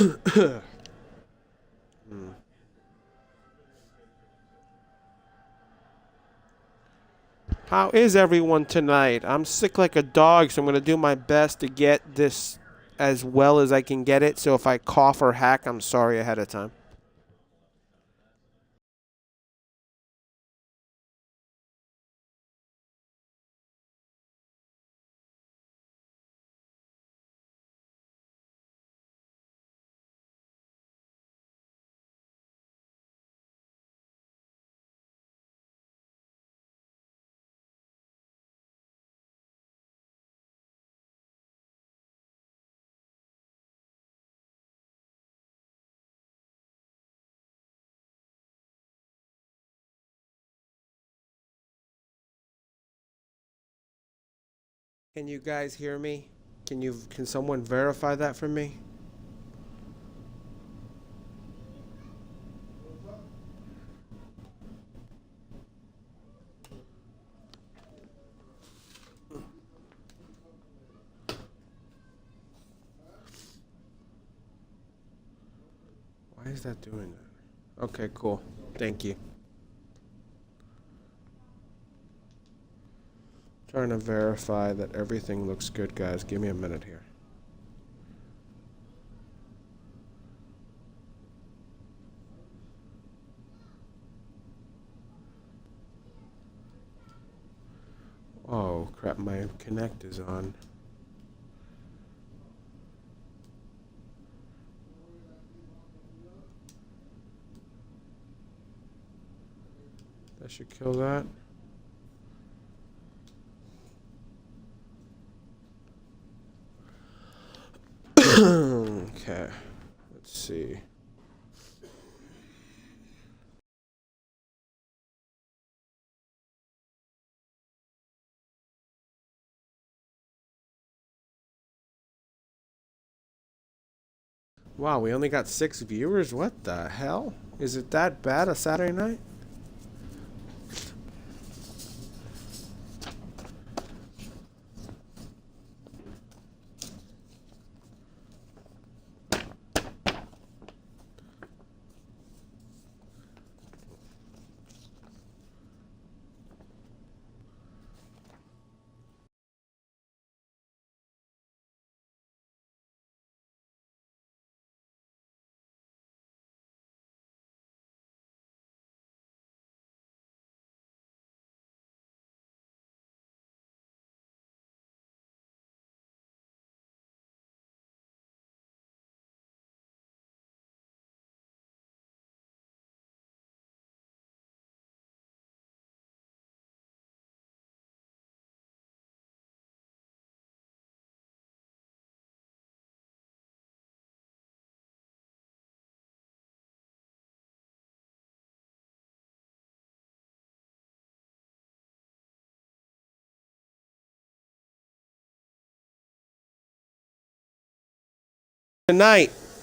How is everyone tonight? I'm sick like a dog, so I'm going to do my best to get this as well as I can get it. So if I cough or hack, I'm sorry ahead of time. Can you guys hear me? Can someone verify that for me? Why is that doing that? Okay, cool. Thank you. Trying to verify that everything looks good, guys. Give me a minute here. Oh, crap, my Connect is on. That should kill that. Okay, let's see. Wow, we only got 6 viewers? What the hell? Is it that bad a Saturday night?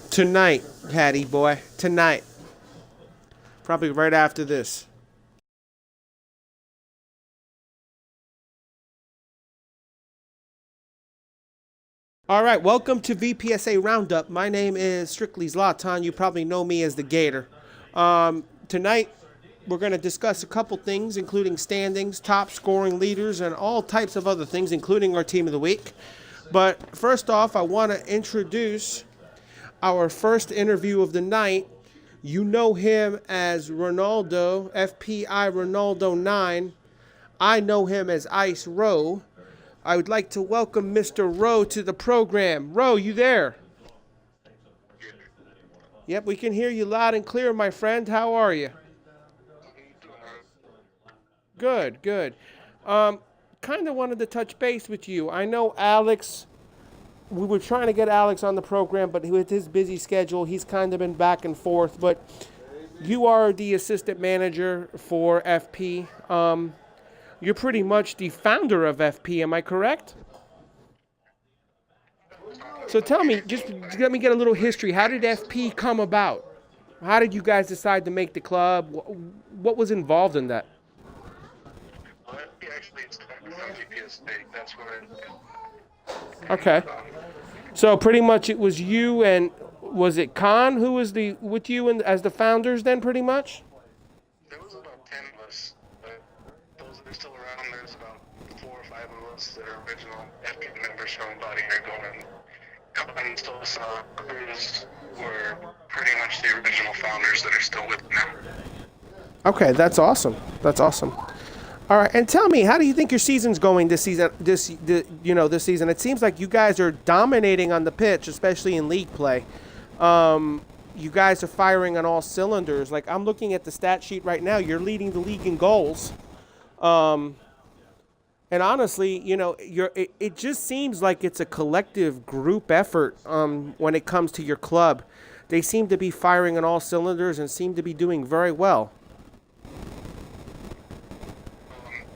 Tonight, Hattie boy, tonight. Probably right after this. All right, welcome to Vpsa Roundup. My name is Strictly Zlatan. You probably know me as the Gator. Tonight, we're going to discuss a couple things, including standings, top scoring leaders, and all types of other things, including our team of the week. But first off, I want to introduce our first interview of the night. You know him as Ronaldo, FPI Ronaldo 9. I know him as Ice Rowe. I would like to welcome Mr. Rowe to the program. Rowe, you there? Yep, we can hear you loud and clear, my friend. How are you? Good, good. Kind of wanted to touch base with you. I know Alex, we were trying to get Alex on the program, but with his busy schedule, he's kind of been back and forth. But you are the assistant manager for FP. You're pretty much the founder of FP, am I correct? So tell me, just let me get a little history. How did FP come about? How did you guys decide to make the club? What was involved in that? Well, actually, it's from Vpsa State. That's where Okay. So pretty much it was you and Was it Khan who was with you as the founders then, pretty much? There was about 10 of us, but those that are still around, there's about 4 or 5 of us that are original FP members from about a year ago, and Khan, Sosa, Cruz were pretty much the original founders that are still with now. Okay, that's awesome. That's awesome. All right, and tell me, how do you think your season's going this season? This season, it seems like you guys are dominating on the pitch, especially in league play. You guys are firing on all cylinders. Like, I'm looking at the stat sheet right now. You're leading the league in goals. And honestly, it just seems like it's a collective group effort when it comes to your club. They seem to be firing on all cylinders and seem to be doing very well.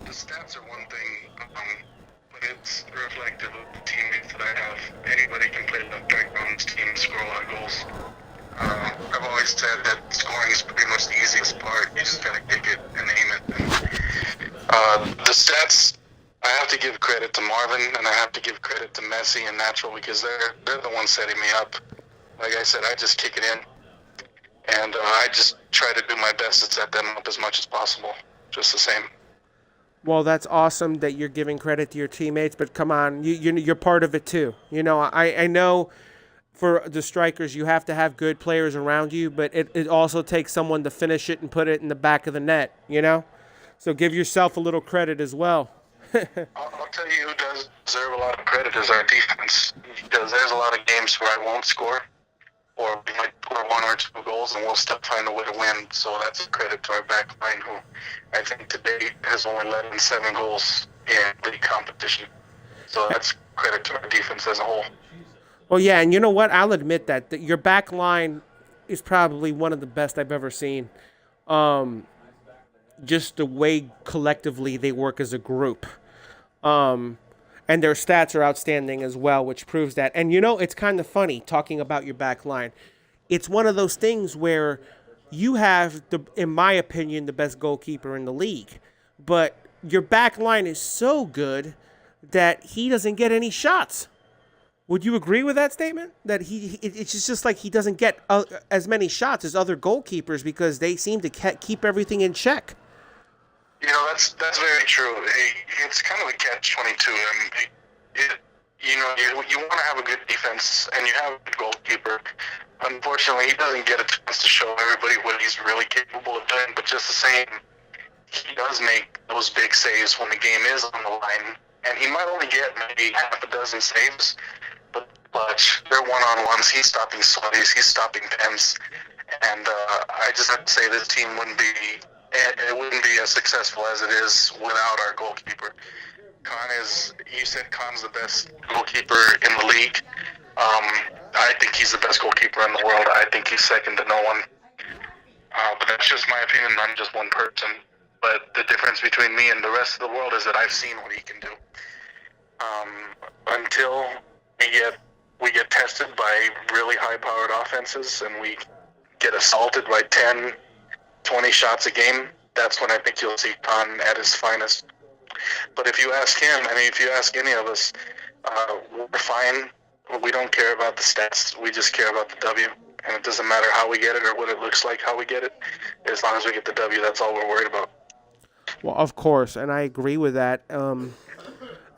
The stats are one thing, but it's reflective of the teammates that I have. Anybody can play left back on this team and score a lot of goals. I've always said that scoring is pretty much the easiest part. You just gotta kick it and aim it. The stats, I have to give credit to Marvin, and I have to give credit to Messi and Natural, because they're the ones setting me up. Like I said, I just kick it in, and I just try to do my best to set them up as much as possible. Just the same. Well, that's awesome that you're giving credit to your teammates, but come on, you're part of it too. I know for the strikers you have to have good players around you, but it also takes someone to finish it and put it in the back of the net, So give yourself a little credit as well. I'll tell you who does deserve a lot of credit is our defense, because there's a lot of games where I won't score, or we might score 1 or 2 goals and we'll still find a way to win. So that's a credit to our back line, who I think today has only let in 7 goals in league competition. So that's credit to our defense as a whole. Well, yeah, and you know what? I'll admit that your back line is probably one of the best I've ever seen. Just the way collectively they work as a group. And their stats are outstanding as well, which proves that. And, it's kind of funny talking about your back line. It's one of those things where you have, in my opinion, the best goalkeeper in the league. But your back line is so good that he doesn't get any shots. Would you agree with that statement? That it's just like he doesn't get as many shots as other goalkeepers because they seem to keep everything in check. That's very true. It's kind of a catch-22. You want to have a good defense, and you have a good goalkeeper. Unfortunately, he doesn't get a chance to show everybody what he's really capable of doing, but just the same, he does make those big saves when the game is on the line, and he might only get maybe half a dozen saves, but clutch. They're one-on-ones. He's stopping sweaties. He's stopping pens, and I just have to say this team wouldn't be as successful as it is without our goalkeeper. You said Khan's the best goalkeeper in the league. I think he's the best goalkeeper in the world. I think he's second to no one. But that's just my opinion. I'm just one person. But the difference between me and the rest of the world is that I've seen what he can do. Until we get tested by really high-powered offenses and we get assaulted by 10, 20 shots a game, that's when I think you'll see Khan at his finest. But if you ask him, if you ask any of us, we're fine. We don't care about the stats. We just care about the W. And it doesn't matter how we get it or what it looks like how we get it. As long as we get the W, that's all we're worried about. Well, of course, and I agree with that. And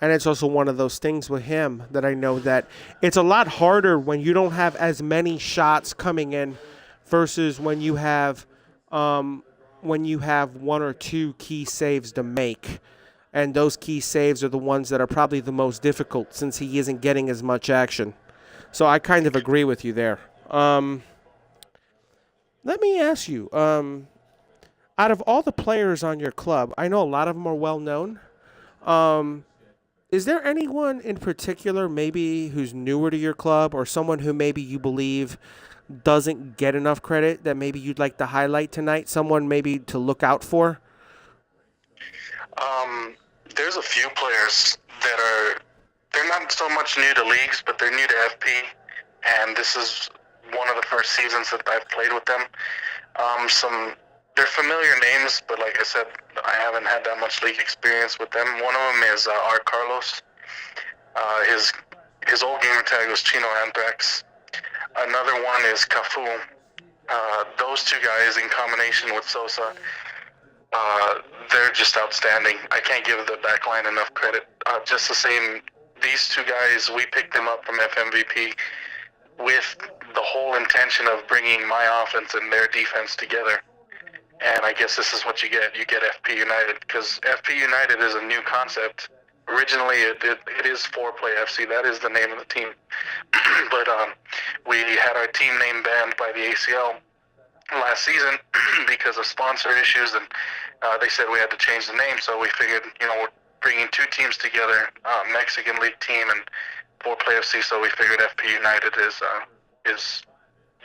it's also one of those things with him that I know that it's a lot harder when you don't have as many shots coming in versus when you have 1 or 2 key saves to make. And those key saves are the ones that are probably the most difficult since he isn't getting as much action. So I kind of agree with you there. Let me ask you, out of all the players on your club, I know a lot of them are well known. Is there anyone in particular maybe who's newer to your club or someone who maybe you believe doesn't get enough credit that maybe you'd like to highlight tonight? Someone maybe to look out for? There's a few players that they're not so much new to leagues, but they're new to FP, and this is one of the first seasons that I've played with them. They're familiar names, but like I said, I haven't had that much league experience with them. One of them is R. Carlos. His old gamer tag was Chino Anthrax. Another one is Cafu. Those two guys in combination with Sosa, they're just outstanding. I can't give the backline enough credit. Just the same, these two guys, we picked them up from FMVP with the whole intention of bringing my offense and their defense together. And I guess this is what you get. You get FP United, because FP United is a new concept. Originally, it is 4Play FC. That is the name of the team. But we had our team name banned by the ACL last season because of sponsor issues, and they said we had to change the name. So we figured, we're bringing two teams together, Mexican League team and 4Play FC. So we figured FP United is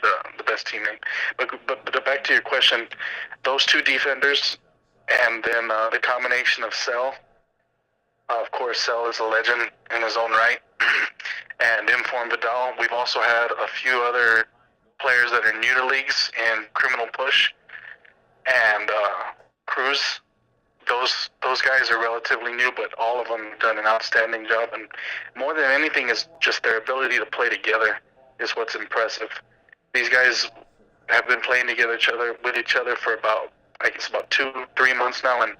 the best team name. But back to your question, those two defenders, and then the combination of Cell. Of course, Cell is a legend in his own right, and Inform Vidal. We've also had a few other players that are new to leagues in Criminal Push and Cruz. Those guys are relatively new, but all of them have done an outstanding job. And more than anything is just their ability to play together is what's impressive. These guys have been playing with each other for about 2-3 months now, and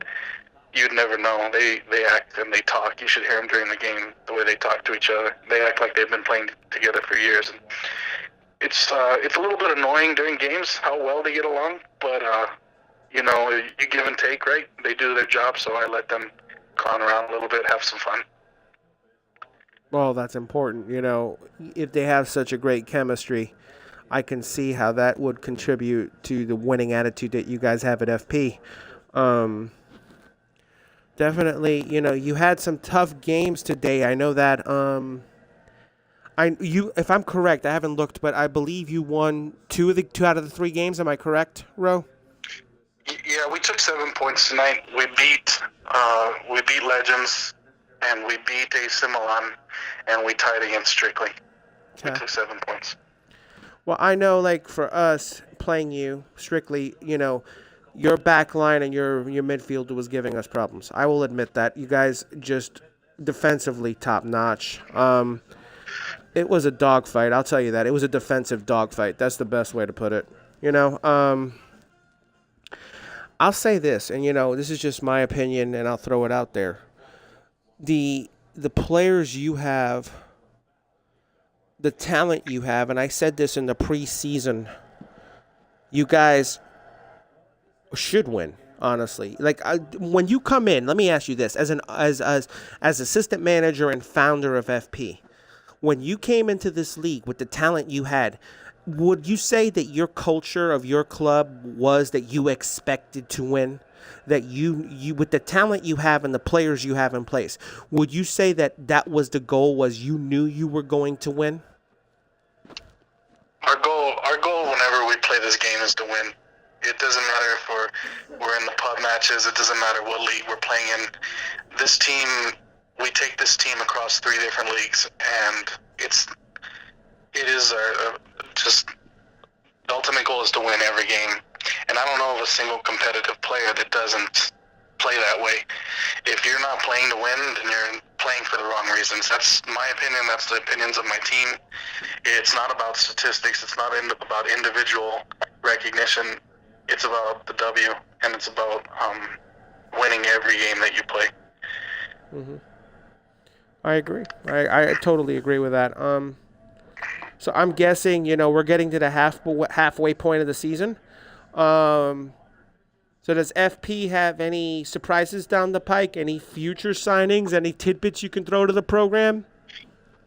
you'd never know. They act and they talk. You should hear them during the game, the way they talk to each other. They act like they've been playing together for years. And it's a little bit annoying during games how well they get along, but you give and take, right? They do their job, so I let them clown around a little bit, have some fun. Well, that's important. If they have such a great chemistry, I can see how that would contribute to the winning attitude that you guys have at FP. Definitely, you had some tough games today. I know that. If I'm correct, I haven't looked, but I believe you won two out of the 3 games. Am I correct, Ro? Yeah, we took 7 points tonight. We beat Legends, and we beat AC Milan, and we tied against Strictly. Okay. We took 7 points. Well, I know, for us playing you Strictly, your back line and your midfield was giving us problems. I will admit that. You guys just defensively top notch. It was a dogfight. I'll tell you that. It was a defensive dogfight. That's the best way to put it. I'll say this, and this is just my opinion, and I'll throw it out there. The players you have, the talent you have, and I said this in the preseason, you guys should win, honestly. When you come in, let me ask you this: as assistant manager and founder of FP, when you came into this league with the talent you had, would you say that your culture of your club was that you expected to win? That you with the talent you have and the players you have in place, would you say that was the goal? Was you knew you were going to win? Our goal whenever we play this game is to win. It doesn't matter if we're in the pub matches. It doesn't matter what league we're playing in. This team, we take this team across 3 different leagues, and it is just the ultimate goal is to win every game. And I don't know of a single competitive player that doesn't play that way. If you're not playing to win, then you're playing for the wrong reasons. That's my opinion. That's the opinions of my team. It's not about statistics. It's not about individual recognition. It's about the W, and it's about winning every game that you play. Mm-hmm. I agree. I totally agree with that. So I'm guessing, we're getting to the halfway point of the season. So does FP have any surprises down the pike? Any future signings? Any tidbits you can throw to the program?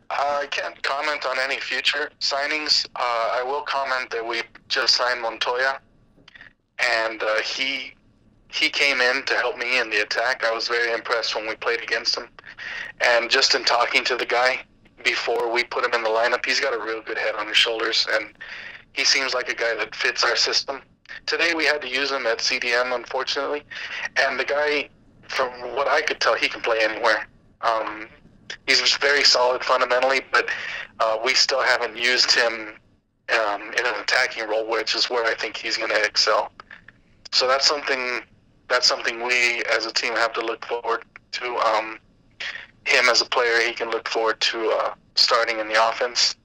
I can't comment on any future signings. I will comment that we just signed Montoya, and he came in to help me in the attack. I was very impressed when we played against him. And just in talking to the guy before we put him in the lineup, he's got a real good head on his shoulders, and he seems like a guy that fits our system. Today we had to use him at CDM, unfortunately, and the guy, from what I could tell, he can play anywhere. He's just very solid fundamentally, but we still haven't used him in an attacking role, which is where I think he's going to excel. So that's something we as a team have to look forward to. Him as a player, he can look forward to starting in the offense.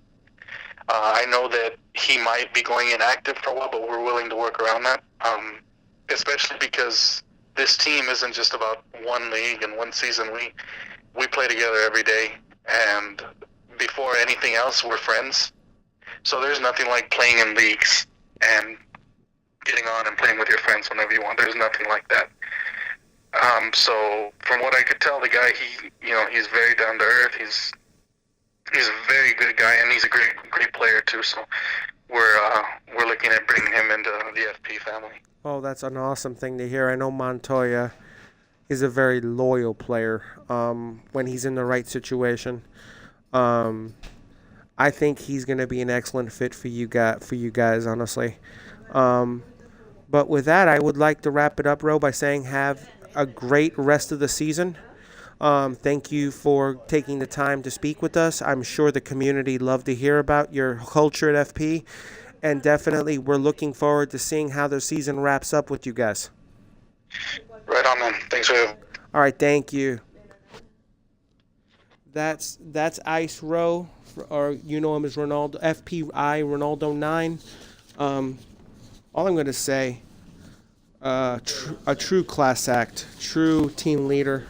I know that he might be going inactive for a while, but we're willing to work around that. Especially because this team isn't just about one league and one season. We play together every day, and before anything else, we're friends. So there's nothing like playing in leagues and getting on and playing with your friends whenever you want. There's nothing like that. So from what I could tell, the guy, he's very down to earth. He's a very good guy, and he's a great player too. So we're looking at bringing him into the FP family. Oh, that's an awesome thing to hear. I know Montoya is a very loyal player when he's in the right situation. I think he's going to be an excellent fit for you guys, honestly. But with that, I would like to wrap it up, Ro, by saying have a great rest of the season. Thank you for taking the time to speak with us. I'm sure the community loved to hear about your culture at FP. And definitely, we're looking forward to seeing how the season wraps up with you guys. Right on, man. Thanks for having me. All right, thank you. That's Ice Row, or you know him as Ronaldo, FPI Ronaldo 9. All I'm going to say, a true class act, true team leader,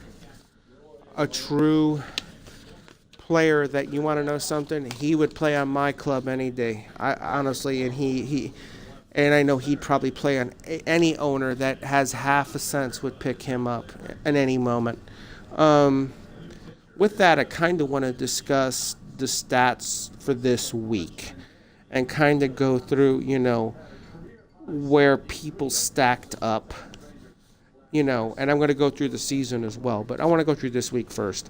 a true player that you want to know something, he would play on my club any day. I honestly, and I know he'd probably play on any owner that has half a sense would pick him up at any moment. With that, I kind of want to discuss the stats for this week and kind of go through, where people stacked up, and I'm going to go through the season as well, but I want to go through this week first.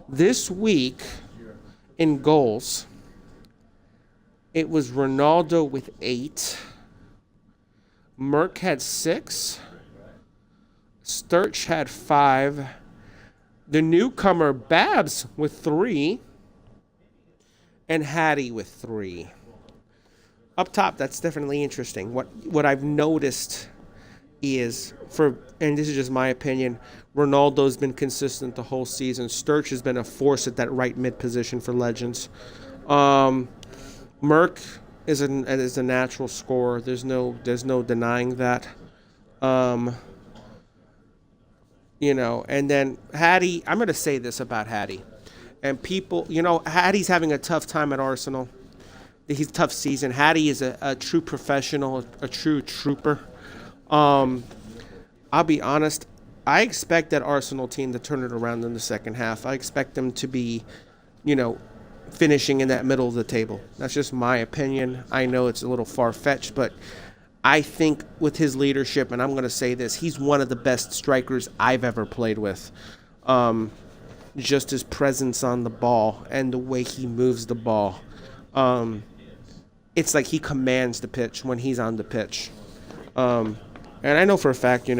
This week, in goals, it was Ronaldo with 8. Merck had 6. Sturch had 5. The newcomer Babs with 3. And Hattie with 3. Up top, that's definitely interesting. What I've noticed is, and this is just my opinion, Ronaldo's been consistent the whole season. Sturch has been a force at that right mid position for Legends. Merck is a natural scorer. There's no denying that. And then Hattie, I'm going to say this about Hattie. And people, Hattie's having a tough time at Arsenal. He's a tough season. Hattie is a true professional, a true trooper. I'll be honest, I expect that Arsenal team to turn it around in the second half. I expect them to be, finishing in that middle of the table. That's just my opinion. I know it's a little far-fetched, but I think with his leadership, and I'm going to say this, he's one of the best strikers I've ever played with. Just his presence on the ball and the way he moves the ball. It's like he commands the pitch when he's on the pitch. And I know for a fact,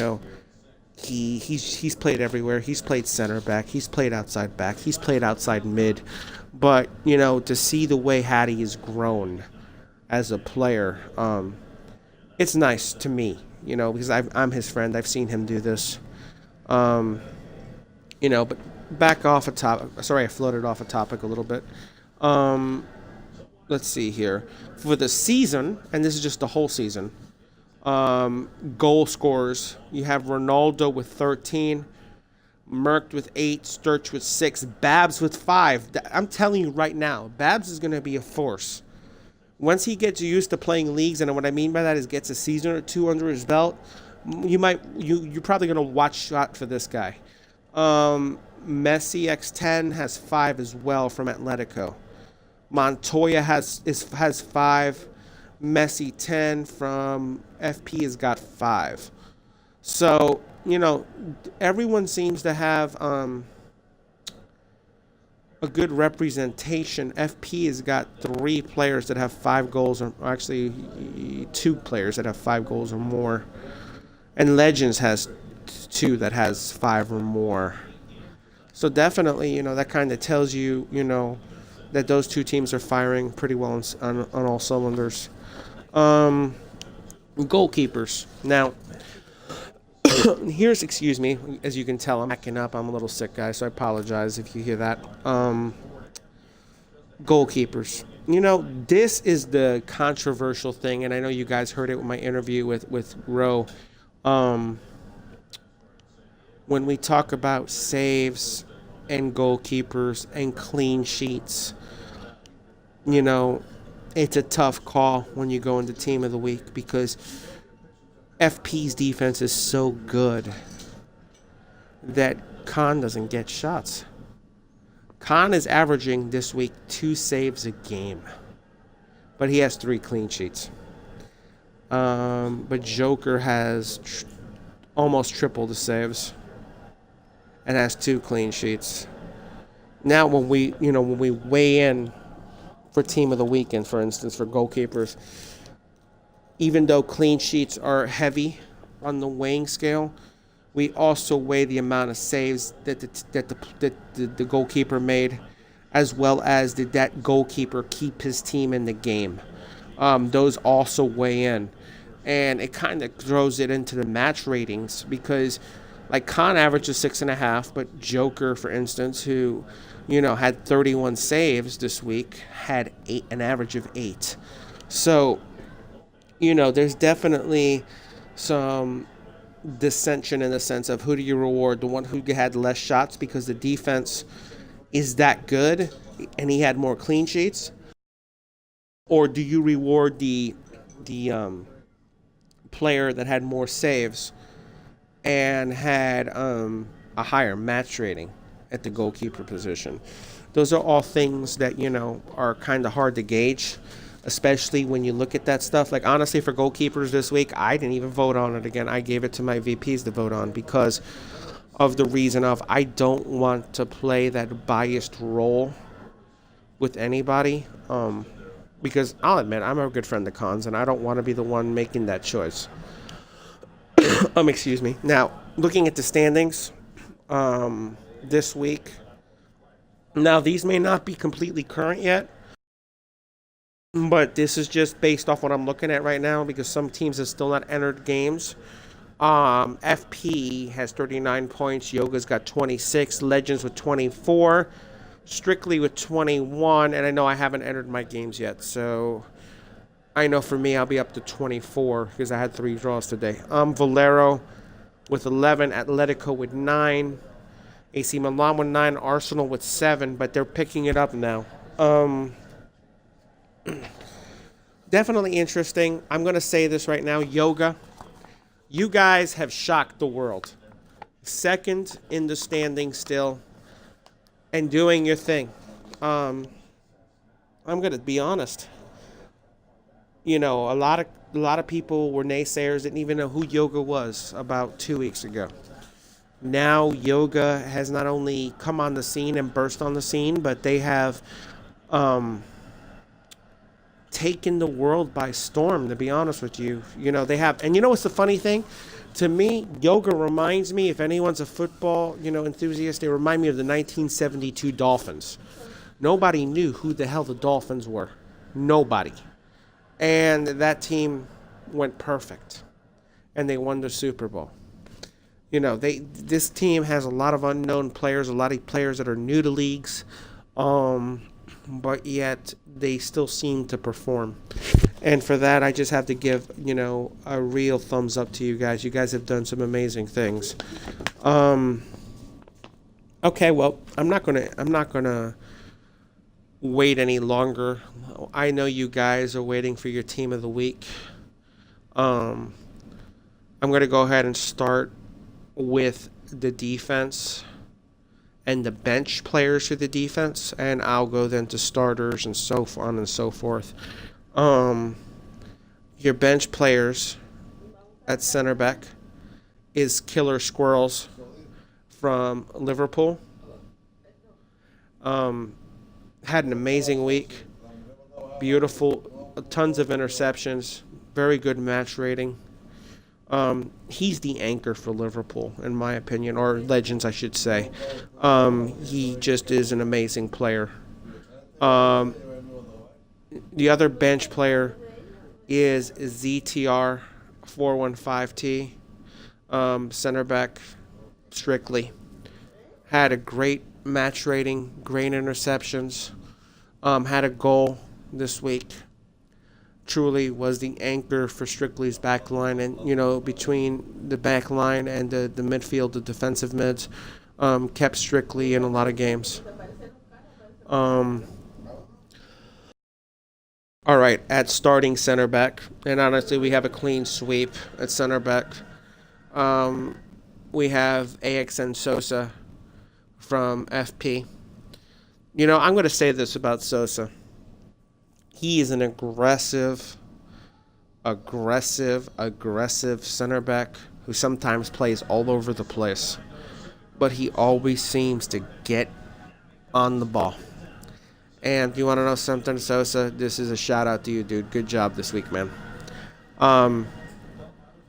he's played everywhere. He's played center back. He's played outside back. He's played outside mid. But, to see the way Hattie has grown as a player, it's nice to me, because I'm his friend. I've seen him do this. But back off a topic. Sorry, I floated off a topic a little bit. Let's see here. For the season, and this is just the whole season, goal scorers, you have Ronaldo with 13, Merck with 8, Sturch with 6, Babs with 5. I'm telling you right now, Babs is going to be a force. Once he gets used to playing leagues, and what I mean by that is gets a season or two under his belt, you're probably going to watch out for this guy. Messi X10 has 5 as well from Atletico. Montoya has 5. Messi 10 from FP has got 5. So, everyone seems to have a good representation. FP has got 3 players that have 5 goals, or actually 2 players that have 5 goals or more. And Legends has 2 that has 5 or more. So definitely, that kind of tells you, that those 2 teams are firing pretty well on all cylinders. Goalkeepers. Now, excuse me, as you can tell, I'm backing up. I'm a little sick, guys, so I apologize if you hear that. Goalkeepers. This is the controversial thing, and I know you guys heard it with my interview with Roe. Um, when we talk about saves and goalkeepers and clean sheets, you know, it's a tough call when you go into team of the week because FP's defense is so good that Khan doesn't get shots. Khan is averaging this week 2 saves a game, but he has 3 clean sheets. But Joker has almost triple the saves and has 2 clean sheets. Now, when we weigh in for team of the weekend, for instance, for goalkeepers, even though clean sheets are heavy on the weighing scale, we also weigh the amount of saves that the goalkeeper made, as well as did that goalkeeper keep his team in the game. Those also weigh in, and it kind of throws it into the match ratings because, like, Khan averages 6.5, but Joker, for instance, who had 31 saves this week, had an average of 8. So, there's definitely some dissension in the sense of who do you reward, the one who had less shots because the defense is that good and he had more clean sheets, or do you reward the player that had more saves and had a higher match rating at the goalkeeper position? Those are all things that are kind of hard to gauge, especially when you look at that stuff. Like, honestly, for goalkeepers this week, I didn't even vote on it again. I gave it to my VPs to vote on because of the reason of I don't want to play that biased role with anybody. Because I'll admit, I'm a good friend of Khan's, and I don't want to be the one making that choice. Excuse me. Now, looking at the standings this week, now these may not be completely current yet, but this is just based off what I'm looking at right now because some teams have still not entered games. FP has 39 points. Yoga's got 26. Legends with 24. Strictly with 21. And I know I haven't entered my games yet. So I know for me, I'll be up to 24 because I had 3 draws today. Valero with 11. Atletico with 9. AC Milan with 9. Arsenal with 7. But they're picking it up now. Definitely interesting. I'm going to say this right now. Yoga, you guys have shocked the world. Second in the standing still and doing your thing. I'm going to be honest. A lot of people were naysayers, didn't even know who Yoga was about 2 weeks ago. Now Yoga has not only come on the scene and burst on the scene, but they have taken the world by storm, to be honest with you. They have. And what's the funny thing? To me, Yoga reminds me, if anyone's a football, enthusiast, they remind me of the 1972 Dolphins. Nobody knew who the hell the Dolphins were. Nobody. And that team went perfect. And they won the Super Bowl. This team has a lot of unknown players, a lot of players that are new to leagues. But yet they still seem to perform. And for that, I just have to give, a real thumbs up to you guys. You guys have done some amazing things. Okay, well, I'm not gonna wait any longer. I know you guys are waiting for your team of the week. I'm gonna go ahead and start with the defense and the bench players for the defense, and I'll go then to starters and so on and so forth. Your bench players at center back is Killer Squirrels from Liverpool. Had an amazing week. Beautiful, tons of interceptions, very good match rating. He's the anchor for Liverpool, in my opinion, or Legends, I should say. He just is an amazing player. The other bench player is ZTR 415T, center back, strictly. Had a great match rating, great interceptions, had a goal, this week. Truly was the anchor for Strictly's back line, and between the back line and the midfield, the defensive mids, kept Strictly in a lot of games. All right, at starting center back, and honestly, we have a clean sweep at center back. We have AXN Sosa from FP. I'm going to say this about Sosa. He is an aggressive center back who sometimes plays all over the place, but he always seems to get on the ball. And you want to know something, Sosa? This is a shout out to you, dude. Good job this week, man. Our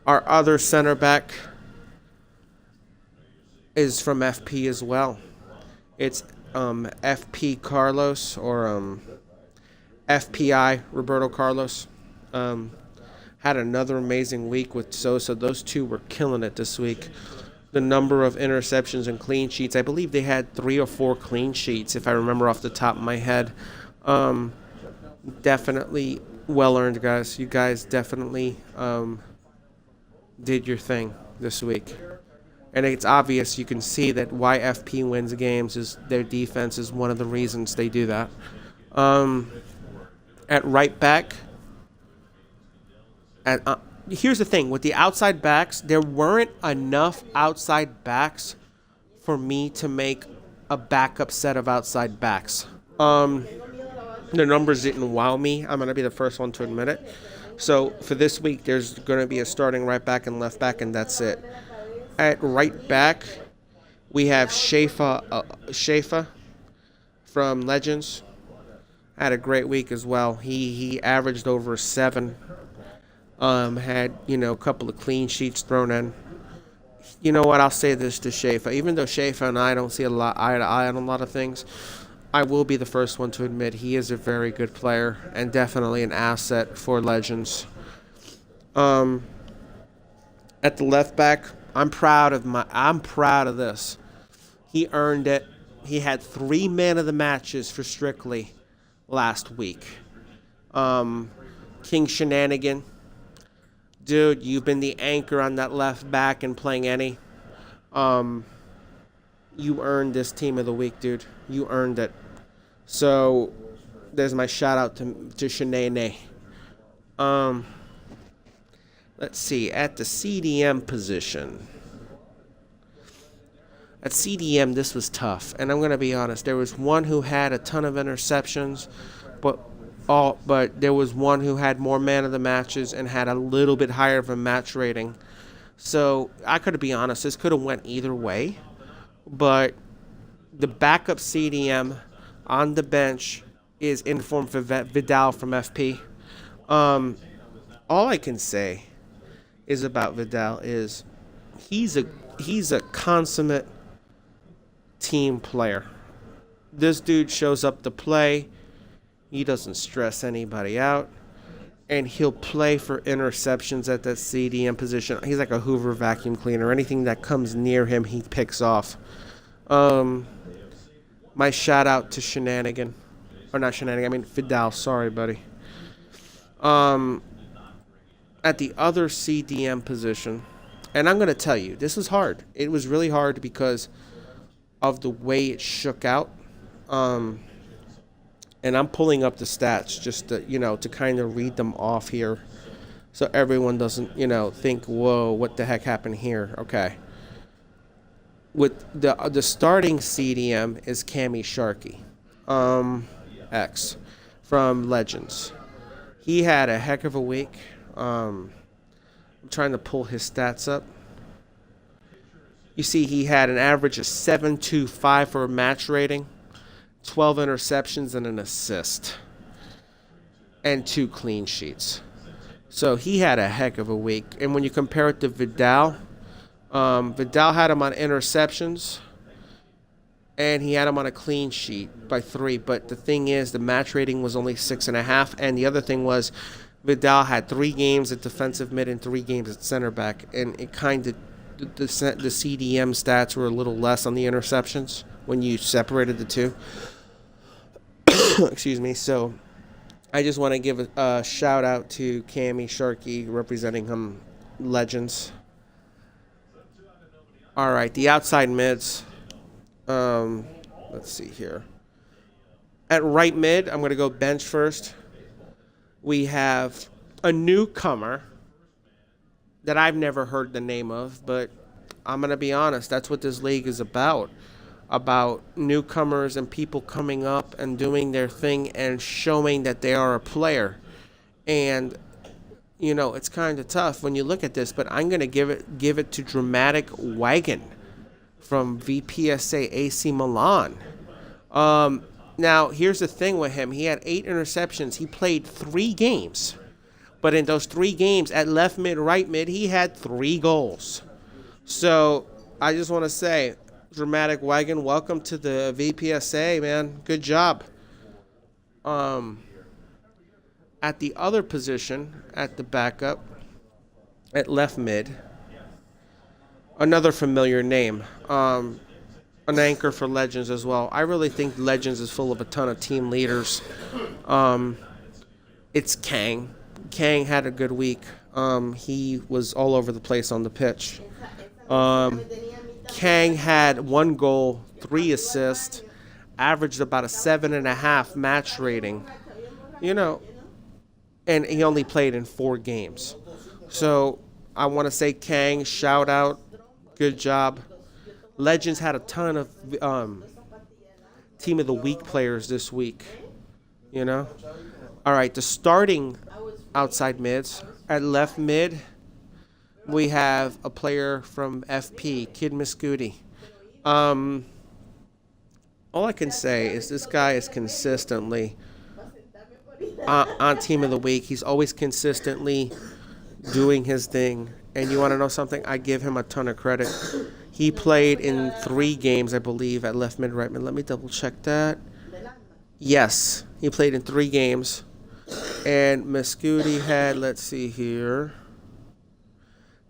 other center back is from FP as well. It's FP Carlos, or FPI Roberto Carlos. Had another amazing week with Sosa. Those two were killing it this week. The number of interceptions and clean sheets, I believe they had 3 or 4 clean sheets, if I remember off the top of my head. Definitely well earned, guys. You guys definitely did your thing this week. And it's obvious, you can see that why FP wins games is their defense is one of the reasons they do that. At right back, here's the thing. With the outside backs, there weren't enough outside backs for me to make a backup set of outside backs. The numbers didn't wow me. I'm going to be the first one to admit it. So for this week, there's going to be a starting right back and left back, and that's it. At right back, we have Schaefer from Legends. Had a great week as well. He averaged over 7. Had, a couple of clean sheets thrown in. You know what? I'll say this to Schaefer. Even though Schaefer and I don't see eye to eye on a lot of things, I will be the first one to admit he is a very good player and definitely an asset for Legends. At the left back, I'm proud of this. He earned it. He had 3 man of the matches for Strictly last week. King Shenanigan. Dude, you've been the anchor on that left back and playing any. You earned this team of the week, dude. You earned it. So, there's my shout out to Shenane. Let's see, at the CDM position. At CDM, this was tough. And I'm going to be honest. There was one who had a ton of interceptions, but there was one who had more man of the matches and had a little bit higher of a match rating. So I could be honest, this could have went either way. But the backup CDM on the bench is informed for Vidal from FP. All I can say is about Vidal is he's a consummate team player. This dude shows up to play. He doesn't stress anybody out. And he'll play for interceptions at that CDM position. He's like a Hoover vacuum cleaner. Anything that comes near him, he picks off. My shout out to Shenanigan. Or not Shenanigan, I mean Vidal. Sorry, buddy. At the other CDM position, and I'm going to tell you, this was hard. It was really hard because of the way it shook out. And I'm pulling up the stats just to, to kind of read them off here so everyone doesn't, think, whoa, what the heck happened here? Okay. With the starting CDM is Cammy Sharkey, X, from Legends. He had a heck of a week. I'm trying to pull his stats up. You see, he had an average of 7.25 for a match rating, 12 interceptions and an assist, and 2 clean sheets. So he had a heck of a week. And when you compare it to Vidal, Vidal had him on interceptions, and he had him on a clean sheet by 3. But the thing is, the match rating was only 6.5. And the other thing was, Vidal had 3 games at defensive mid and 3 games at center back. And it kind of, the CDM stats were a little less on the interceptions when you separated the two. Excuse me. So I just want to give a shout out to Cammy Sharkey representing him Legends. All right, the outside mids. Let's see here. At right mid, I'm going to go bench first. We have a newcomer that I've never heard the name of, but I'm going to be honest, that's what this league is about newcomers and people coming up and doing their thing and showing that they are a player. And it's kind of tough when you look at this, but I'm going to give it to Dramatic Wagon from Vpsa AC Milan. Now, here's the thing with him. He had 8 interceptions. He played 3 games. But in those 3 games, at left mid, right mid, he had 3 goals. So I just want to say, Dramatic Wagon, welcome to the VPSA, man. Good job. At the other position, at the backup, at left mid, another familiar name. An anchor for Legends as well. I really think Legends is full of a ton of team leaders. It's Kang. Kang had a good week. He was all over the place on the pitch. Kang had 1 goal, 3 assists, averaged about a 7.5 match rating. And he only played in 4 games. So I want to say Kang, shout out, good job. Legends had a ton of Team of the Week players this week. All right, the starting outside mids. At left mid, we have a player from FP, Kid Miscudi. All I can say is this guy is consistently on Team of the Week. He's always consistently doing his thing. And you want to know something? I give him a ton of credit. He played in 3 games, I believe, at left mid, right mid. Let me double check that. Yes, he played in 3 games. And Miscudi had, let's see here,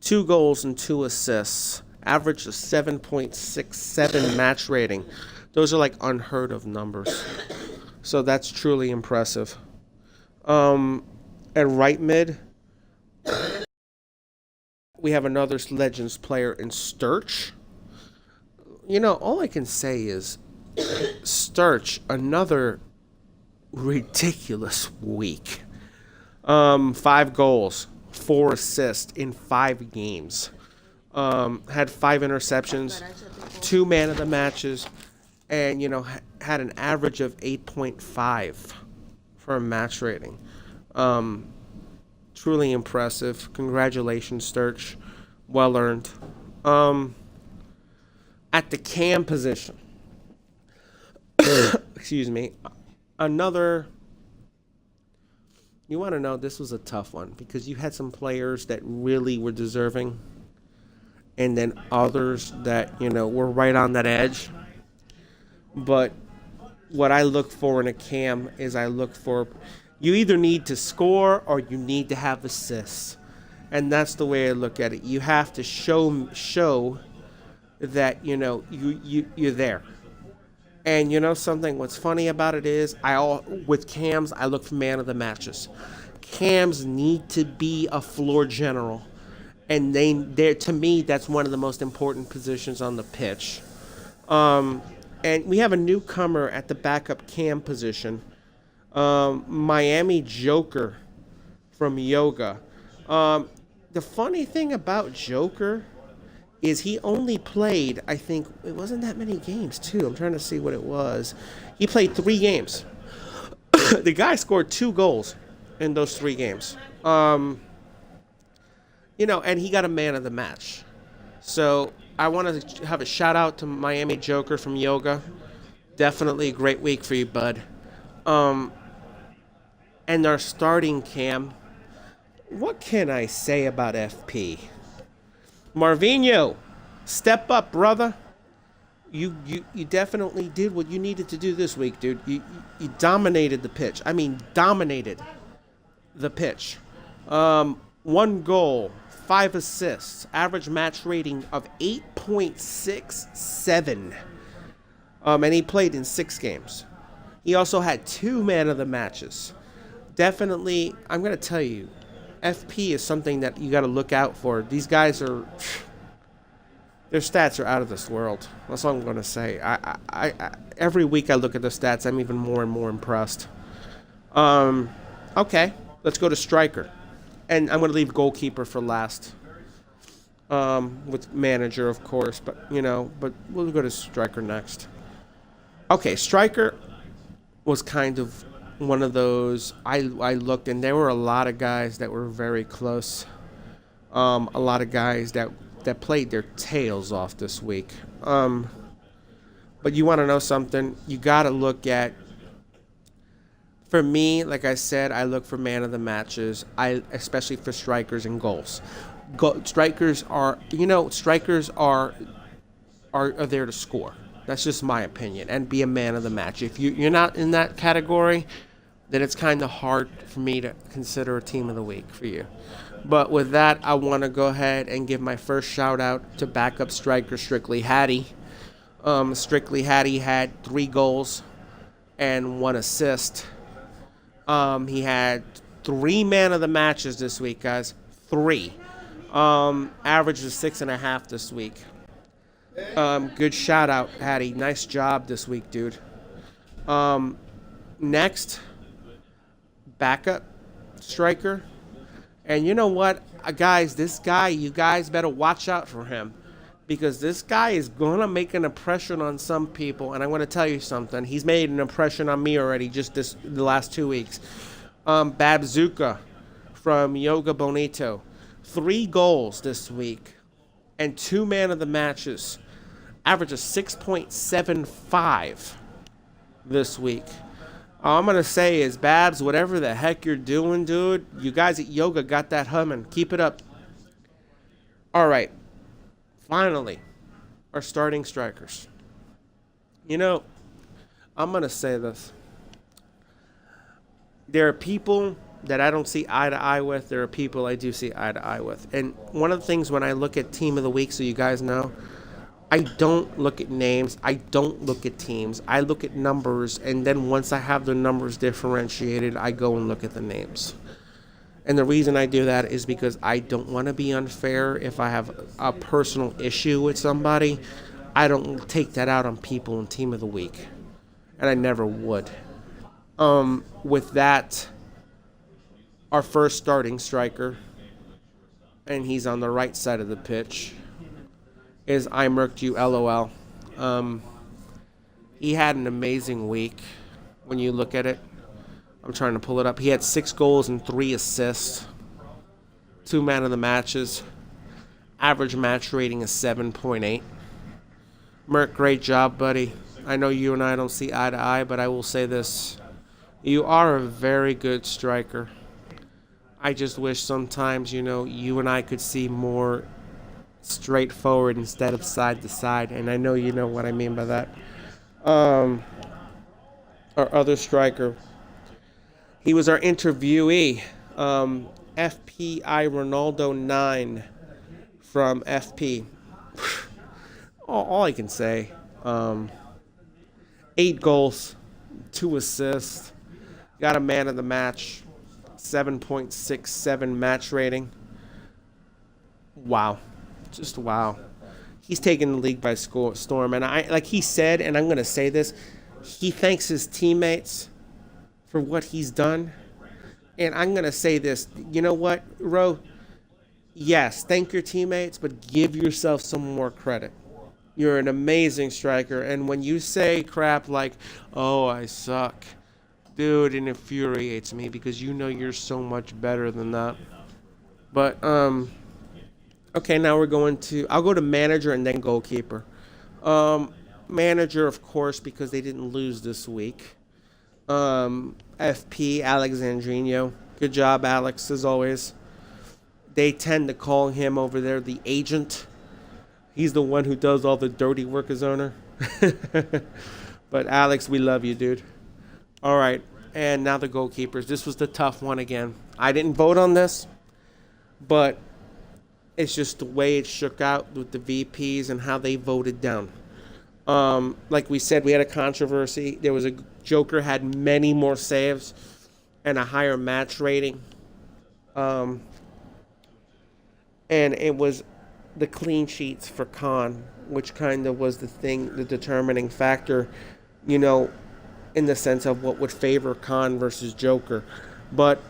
2 goals and 2 assists. Averaged a 7.67 match rating. Those are like unheard of numbers. So that's truly impressive. At right mid, we have another Legends player in Sturch. All I can say is Sturch, another ridiculous week. 5 goals, 4 assists in 5 games. Had 5 interceptions, 2 man of the matches, and had an average of 8.5 for a match rating. Truly impressive. Congratulations, Sturch. Well earned. At the cam position, excuse me, another. You want to know, this was a tough one because you had some players that really were deserving, and then others that were right on that edge. But what I look for in a cam is you either need to score or you need to have assists. And that's the way I look at it. You have to show that you're there. And something, what's funny about it is with cams, I look for man of the matches. Cams need to be a floor general. And to me, that's one of the most important positions on the pitch. And we have a newcomer at the backup cam position. Miami Joker from Yoga. The funny thing about Joker is he only played, I think, it wasn't that many games, too. I'm trying to see what it was. He played 3 games. The guy scored 2 goals in those 3 games. And he got a man of the match. So I want to have a shout out to Miami Joker from Yoga. Definitely a great week for you, bud. And our starting cam, what can I say about FP? Marvinho, step up, brother. You definitely did what you needed to do this week, dude. You dominated the pitch. I mean, dominated the pitch. 1 goal, 5 assists, average match rating of 8.67. And he played in 6 games. He also had 2 man of the matches. definitely, I'm going to tell you, FP is something that you got to look out for. These guys are, their stats are out of this world. That's all I'm going to say. Every week I look at the stats, I'm even more and more impressed. Okay, let's go to striker. And I'm going to leave goalkeeper for last. With manager, of course, but we'll go to striker next. Okay, striker was kind of one of those. I looked, and there were a lot of guys that were very close. A lot of guys that played their tails off this week. But you want to know something? You got to look at. For me, like I said, I look for man of the matches. Especially for strikers and goals. Strikers are there to score. That's just my opinion, and be a man of the match. If you're not in that category, then it's kind of hard for me to consider a team of the week for you. But with that, I want to go ahead and give my first shout out to backup striker Strictly Hattie. Strictly Hattie had 3 goals and 1 assist. He had 3 man of the matches this week, guys. 3. Average was 6.5 this week. Good shout out, Hattie. Nice job this week, dude. Next, backup striker. And you know what, guys? This guy, you guys better watch out for him. Because this guy is going to make an impression on some people. And I'm going to tell you something. He's made an impression on me already just the last 2 weeks. Babzuka from Yoga Bonito. 3 goals this week. And 2 man of the matches. Average of 6.75 this week. All I'm going to say is, Babs, whatever the heck you're doing, dude, you guys at Yoga got that humming. Keep it up. All right. Finally, our starting strikers. I'm going to say this. There are people that I don't see eye to eye with. There are people I do see eye to eye with. And one of the things when I look at Team of the Week, so you guys know, I don't look at names. I don't look at teams. I look at numbers, and then once I have the numbers differentiated, I go and look at the names. And the reason I do that is because I don't want to be unfair. If I have a personal issue with somebody, I don't take that out on people in Team of the Week. And I never would. With that, our first starting striker, and he's on the right side of the pitch, is I Murked You LOL. He had an amazing week when you look at it. I'm trying to pull it up. He had 6 goals and 3 assists. 2 man of the matches. Average match rating is 7.8. Merk, great job, buddy. I know you and I don't see eye to eye, but I will say this. You are a very good striker. I just wish sometimes, you and I could see more straightforward instead of side to side. And I know you know what I mean by that. Our other striker, he was our interviewee, FPI Ronaldo 9 from FP. All I can say, 8 goals, 2 assists, got a man of the match, 7.67 match rating. Wow. Just wow. He's taking the league by storm. And like he said, and I'm going to say this, he thanks his teammates for what he's done. And I'm going to say this. You know what, Ro? Yes, thank your teammates, but give yourself some more credit. You're an amazing striker. And when you say crap like, oh, I suck, dude, it infuriates me because you're so much better than that. But, okay, now I'll go to manager and then goalkeeper. Manager, of course, because they didn't lose this week. FP, Alexandrino. Good job, Alex, as always. They tend to call him over there the agent. He's the one who does all the dirty work as owner. But, Alex, we love you, dude. All right, and now the goalkeepers. This was the tough one again. I didn't vote on this, but it's just the way it shook out with the VPs and how they voted down. Like we said, we had a controversy. There was a Joker had many more saves. and a higher match rating. Um, and it was the clean sheets for Khan, which kind of was the determining factor, you know, in the sense of what would favor Khan versus Joker. But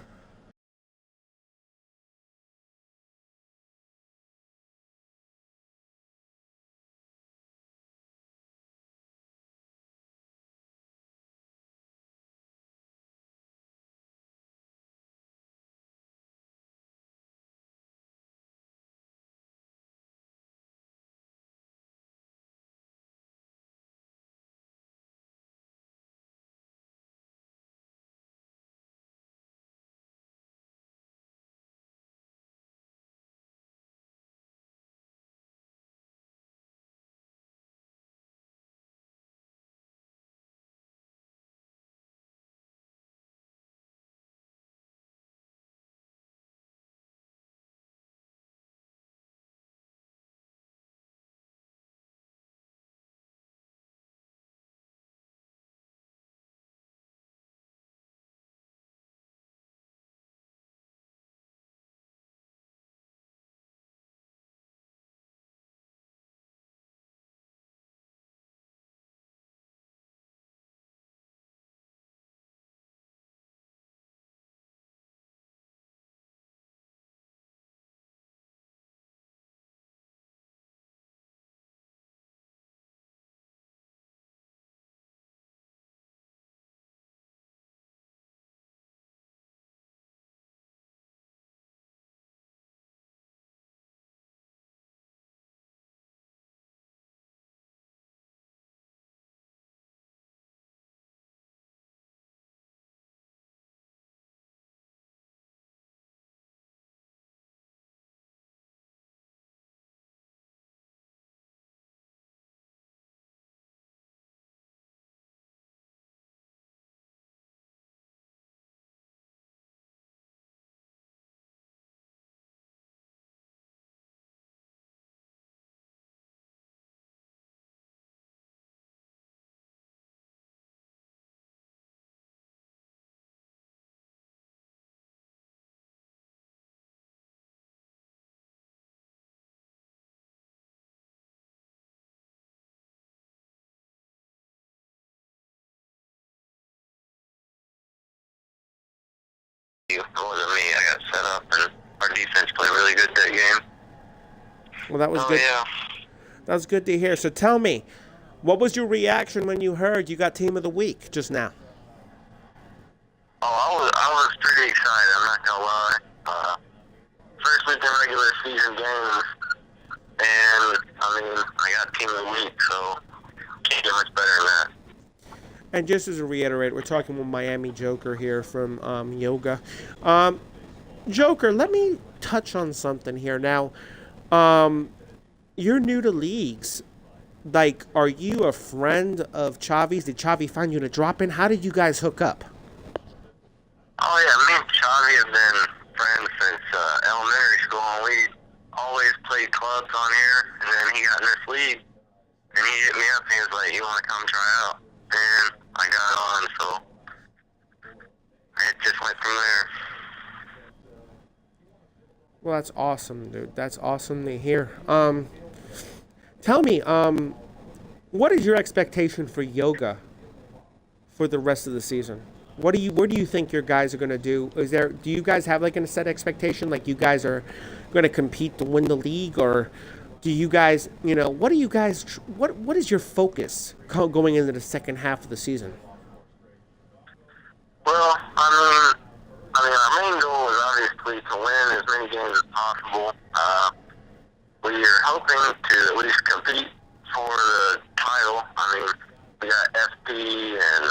It wasn't me. I got set up, and our defense played really good that game. well, that was Oh good. yeah. That was good to hear. So tell me, what was your reaction when you heard you got Team of the Week just now? Oh, I was pretty excited. I'm not gonna lie. First week in regular season games, and I mean, I got Team of the Week, so can't get much better than that. And just as a reiterate, we're talking with Miami Joker here from Yoga. Joker, let me touch on something here. Now, you're new to leagues. Like, are you a friend of Chavi's? Did Chavi find you to drop in? How did you guys hook up? Oh yeah, me and Chavi have been friends since elementary school, and we always played clubs on here. And then he got in this league, and he hit me up. And he was like, "You want to come try out?" And I got on, so it just went from there. Well, that's awesome, dude. That's awesome to hear. Tell me, what is your expectation for Yoga for the rest of the season? Where do you think your guys are going to do? Do you guys have like a set expectation, like you guys are going to compete to win the league, or do you guys, what do you guys, what is your focus going into the second half of the season? Well, our main goal is obviously to win as many games as possible. We are hoping to at least compete for the title. I mean, we got FP and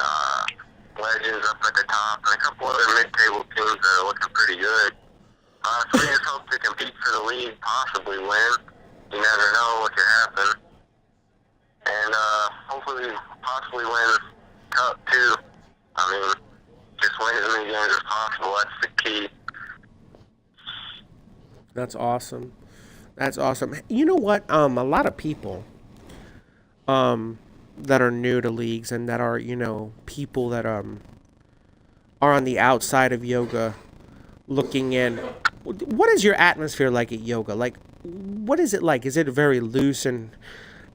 Legends up at the top, and a couple other mid-table teams that are looking pretty good. So we just hope to compete for the league, possibly win. You never know what could happen. And hopefully, possibly win Cup too. I mean, just win as many games as possible. That's the key. That's awesome. That's awesome. You know what? A lot of people that are new to leagues and that are, people that are on the outside of yoga looking in, what is your atmosphere like at yoga? Like, what is it like? Is it very loose, and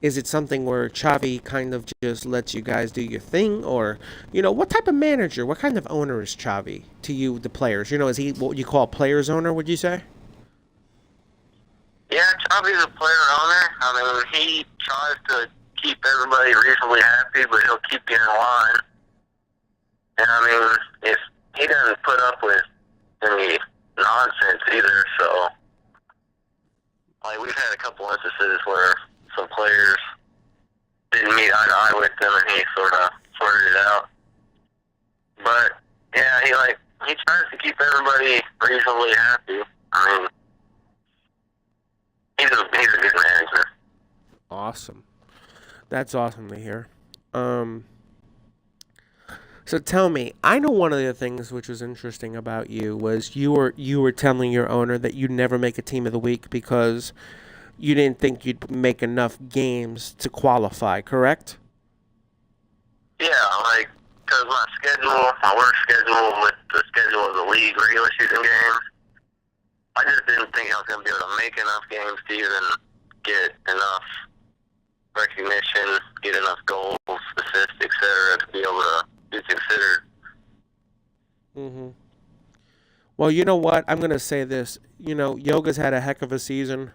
is it something where Chavi kind of just lets you guys do your thing? Or, what type of manager, what kind of owner is Chavi to you, the players? Is he what you call a player's owner, would you say? Yeah, Chavi's a player owner. I mean, he tries to keep everybody reasonably happy, but he'll keep you in line. And I mean, if he doesn't put up with any nonsense either, so like we've had a couple instances where some players didn't meet eye to eye with him, and he sort of sorted it out. But yeah, he tries to keep everybody reasonably happy. I mean, he's a good manager. Awesome. That's awesome to hear. So tell me, I know one of the things which was interesting about you was you were telling your owner that you'd never make a team of the week because you didn't think you'd make enough games to qualify, correct? Yeah, like, because my work schedule with the schedule of the league regular season games, I just didn't think I was going to be able to make enough games to even get enough recognition, get enough goals, assists, etc., to be able to be considered. Mm-hmm. Well, you know what? I'm going to say this. Yoga's had a heck of a season.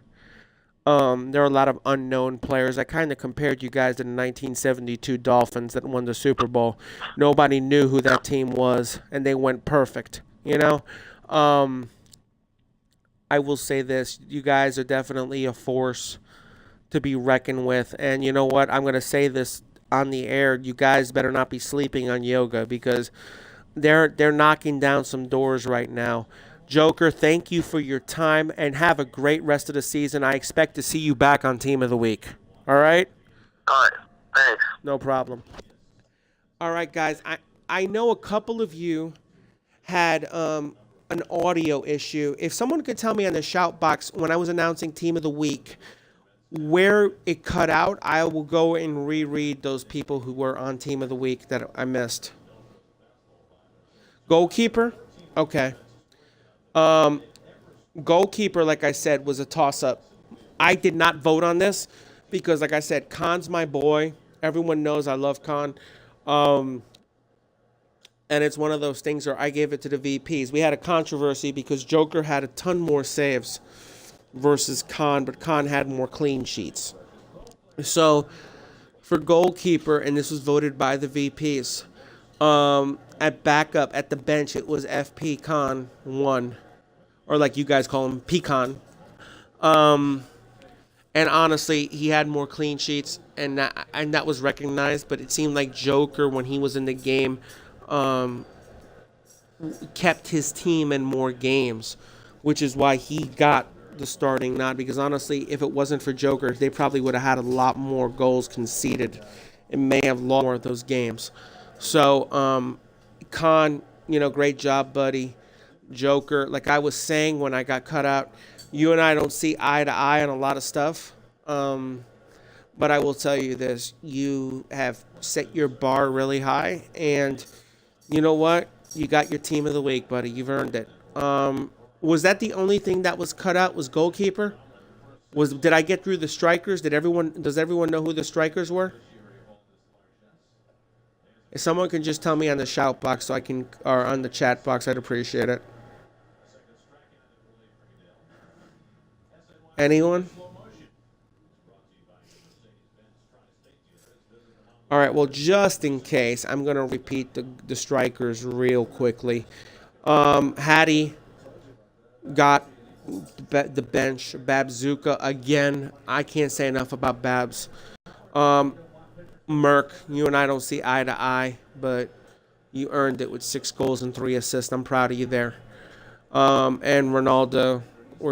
There are a lot of unknown players. I kind of compared you guys to the 1972 Dolphins that won the Super Bowl. Nobody knew who that team was, and they went perfect. I will say this. You guys are definitely a force to be reckoned with. And you know what? I'm going to say this on the air. You guys better not be sleeping on yoga because they're knocking down some doors right now. Joker, thank you for your time and have a great rest of the season. I expect to see you back on Team of the Week. All right? All right. Thanks. No problem. All right, guys. I know a couple of you had an audio issue. If someone could tell me on the shout box when I was announcing Team of the Week where it cut out, I will go and reread those people who were on Team of the Week that I missed. Goalkeeper? Okay. Goalkeeper, like I said, was a toss-up. I did not vote on this because, like I said, Khan's my boy. Everyone knows I love Khan. And it's one of those things where I gave it to the VPs. We had a controversy because Joker had a ton more saves versus Khan, but Khan had more clean sheets. So for goalkeeper, and this was voted by the VPs, at backup, at the bench, it was FP Khan 1, or like you guys call him, Pecan. And honestly, he had more clean sheets, and that was recognized. But it seemed like Joker, when he was in the game, kept his team in more games, which is why he got the starting nod. Because honestly, if it wasn't for Joker, they probably would have had a lot more goals conceded and may have lost more of those games. So, Khan, great job, buddy. Joker, like I was saying when I got cut out, you and I don't see eye to eye on a lot of stuff. But I will tell you this, you have set your bar really high, and you know what? You got your Team of the Week, buddy. You've earned it. Was that the only thing that was cut out, was goalkeeper? Did I get through the strikers? Does everyone know who the strikers were? If someone can just tell me on the shout box or on the chat box, I'd appreciate it. Anyone? All right, well, just in case, I'm going to repeat the strikers real quickly. Hattie got the bench. Babzuka, again, I can't say enough about Babs. Merck, you and I don't see eye to eye, but you earned it with 6 goals and 3 assists. I'm proud of you there. And Ronaldo, so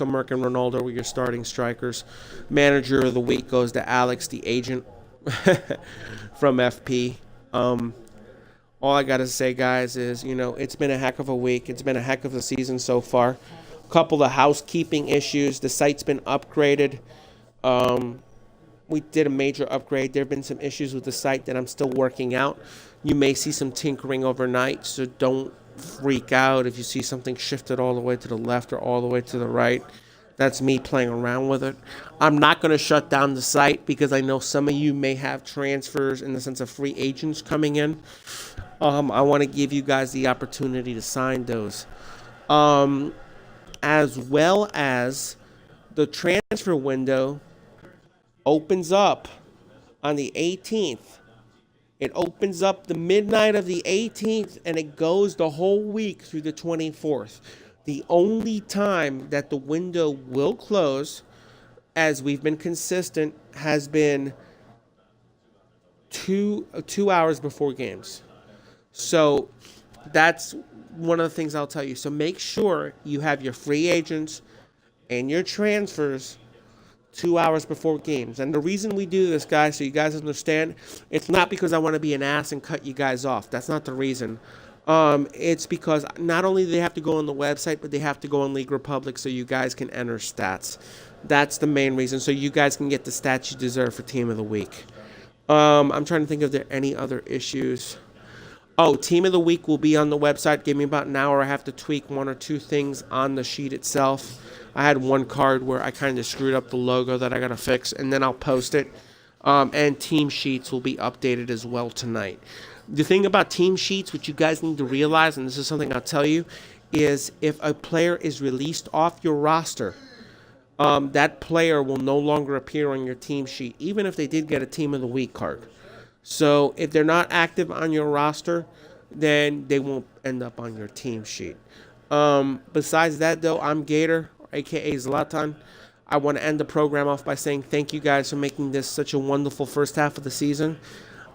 Merck and Ronaldo were your starting strikers. Manager of the week goes to Alex, the agent from FP. All I got to say, guys, is, it's been a heck of a week. It's been a heck of a season so far. A couple of housekeeping issues. The site's been upgraded. we did a major upgrade. There have been some issues with the site that I'm still working out. You may see some tinkering overnight, so don't freak out if you see something shifted all the way to the left or all the way to the right. That's me playing around with it. I'm not going to shut down the site because I know some of you may have transfers in the sense of free agents coming in. I want to give you guys the opportunity to sign those. As well as the transfer window opens up on the 18th. It opens up the midnight of the 18th and it goes the whole week through the 24th. The only time that the window will close, as we've been consistent, has been two hours before games. So that's one of the things I'll tell you. So make sure you have your free agents and your transfers 2 hours before games. And the reason we do this, guys, so you guys understand, it's not because I want to be an ass and cut you guys off. That's not the reason. It's because not only do they have to go on the website, but they have to go on League Republic so you guys can enter stats. That's the main reason, so you guys can get the stats you deserve for Team of the Week. I'm trying to think if there are any other issues. Oh, Team of the Week will be on the website. Give me about an hour. I have to tweak one or two things on the sheet itself. I had one card where I kind of screwed up the logo that I got to fix, and then I'll post it. And team sheets will be updated as well tonight. The thing about team sheets, which you guys need to realize, and this is something I'll tell you, is if a player is released off your roster, that player will no longer appear on your team sheet, even if they did get a Team of the Week card. So if they're not active on your roster, then they won't end up on your team sheet. Besides that, though, I'm Gator, a.k.a. Zlatan. I want to end the program off by saying thank you guys for making this such a wonderful first half of the season.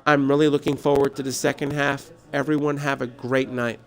I'm really looking forward to the second half. Everyone have a great night.